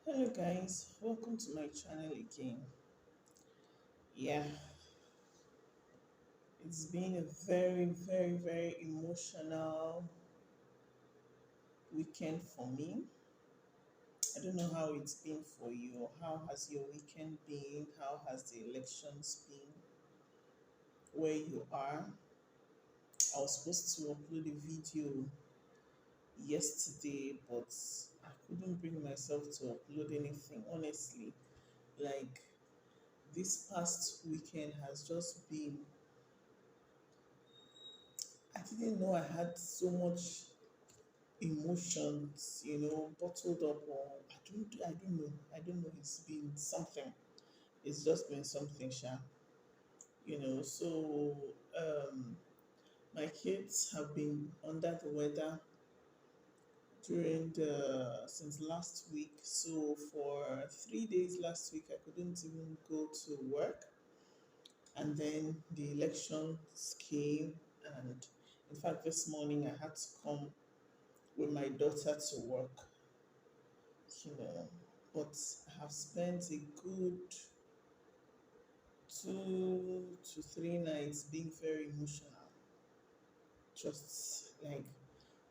Hello guys, welcome to my channel again. Yeah, it's been a very emotional weekend for me. I don't know how it's been for you. How has your weekend been? How has the elections been where you are? I was supposed to upload a video yesterday, but I couldn't bring myself to upload anything, honestly. Like, this past weekend has just been, I didn't know I had so much emotions, bottled up, or I don't know. It's been something. It's just been something, Sha. So my kids have been under the weather during the since last week. So for 3 days last week, I couldn't even go to work, and then the elections came, and in fact, this morning I had to come with my daughter to work. you know, but I have spent a good 2 to 3 nights being very emotional. Just like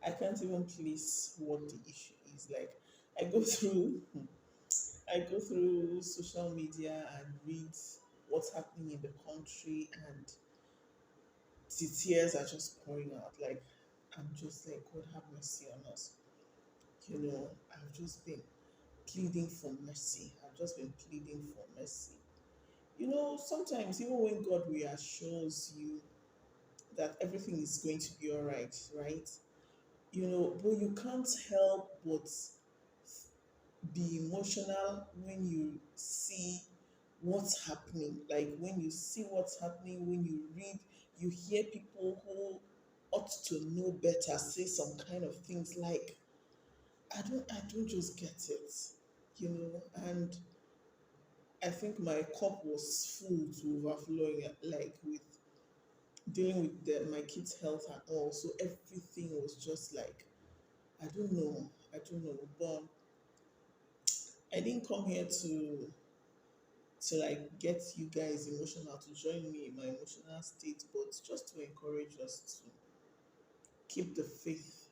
I can't even place what the issue is. Like I go through, I go through social media and read what's happening in the country, and the tears are just pouring out. Like I'm just like, God have mercy on us. I've just been pleading for mercy. I've just been pleading for mercy. Sometimes even when God reassures you that everything is going to be all right, right? But you can't help but be emotional when you see what's happening. Like when you see what's happening, when you read, you hear people who ought to know better say some kind of things like, I don't just get it, and I think my cup was full to overflowing, like with dealing with my kids' health and all. So everything was just like, I don't know. But I didn't come here to like get you guys emotional, to join me in my emotional state, but just to encourage us to keep the faith.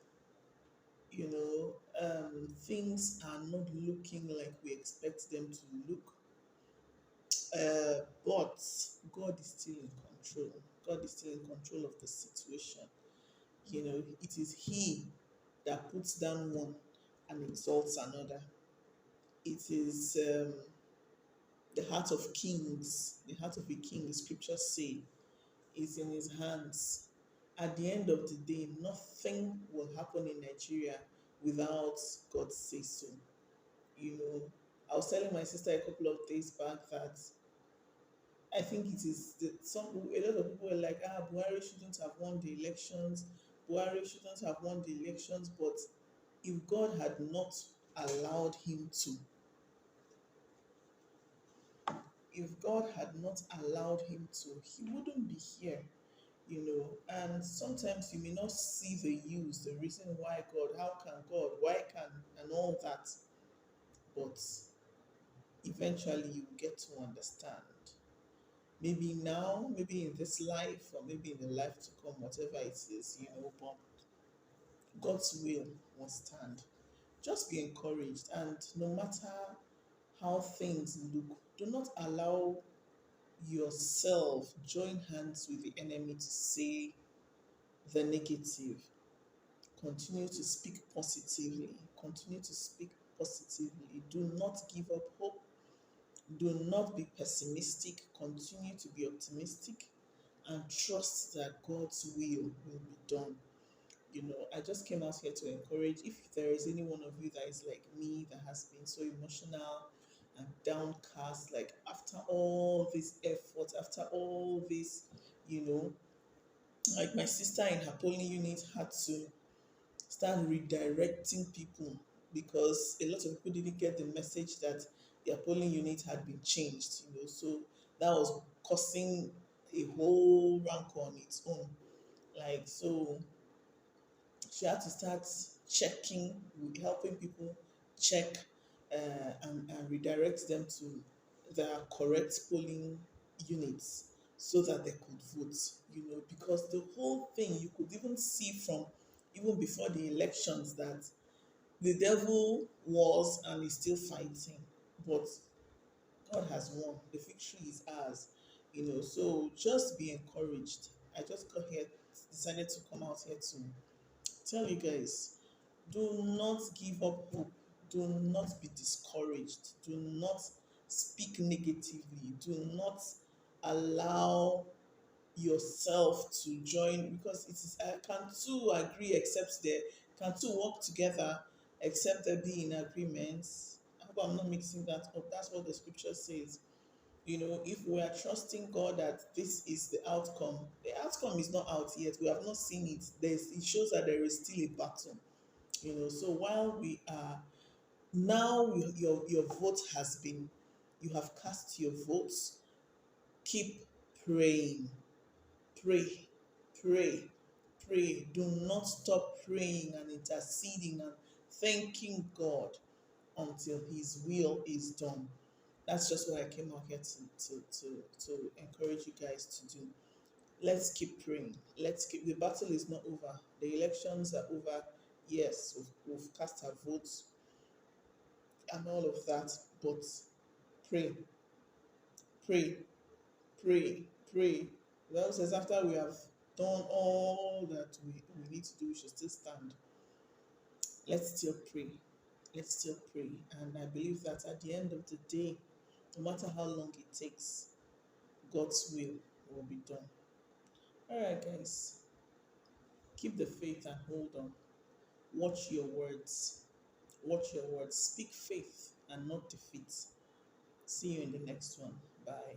Things are not looking like we expect them to look, but God is still in control. God is still in control of the situation. It is He that puts down one and exalts another. It is the heart of kings, the heart of a king, the scriptures say, is in his hands. At the end of the day, nothing will happen in Nigeria without God say so. I was telling my sister a couple of days back that I think it is a lot of people were like, Buhari shouldn't have won the elections. Buhari shouldn't have won the elections. But if God had not allowed him to, if God had not allowed him to, he wouldn't be here. And sometimes you may not see the reason why God, how can God, why can, and all that. But eventually you get to understand. Maybe now, maybe in this life, or maybe in the life to come, whatever it is, but God's will will stand. Just be encouraged, and no matter how things look, do not allow yourself join hands with the enemy to say the negative. Continue to speak positively. Continue to speak positively. Do not give up hope. Do not be pessimistic. Continue to be optimistic and trust that God's will be done. I just came out here to encourage. If there is any one of you that is like me, that has been so emotional and downcast, like after all this effort, after all this, you know, like my sister in her polling unit had to start redirecting people because a lot of people didn't get the message that their polling unit had been changed. So that was causing a whole rank on its own. Like, so she had to start checking, helping people check and redirect them to their correct polling units so that they could vote, because the whole thing you could even see from even before the elections that the devil was and is still fighting, but God has won. The victory is ours, So just be encouraged. I just got here, decided to come out here to tell you guys, do not give up hope. Do not be discouraged. Do not speak negatively. Do not allow yourself to join, because it is can two agree except they can two work together except they be in agreement. I hope I'm not mixing that up. That's what the scripture says. If we are trusting God that this is the outcome is not out yet. We have not seen it. It shows that there is still a battle. So while we are now, your vote has been, you have cast your votes. Keep praying, pray, pray, pray. Do not stop praying and interceding and thanking God until His will is done. That's just what I came out here to encourage you guys to do. Let's keep praying. The battle is not over. The elections are over. Yes, we've cast our votes and all of that, but pray, pray, pray, pray. The Bible says after we have done all that we need to do, we should still stand. Let's still pray. Let's still pray. And I believe that at the end of the day, no matter how long it takes, God's will be done. All right, guys, keep the faith and hold on. Watch your words. Watch your words. Speak faith and not defeat. See you in the next one. Bye.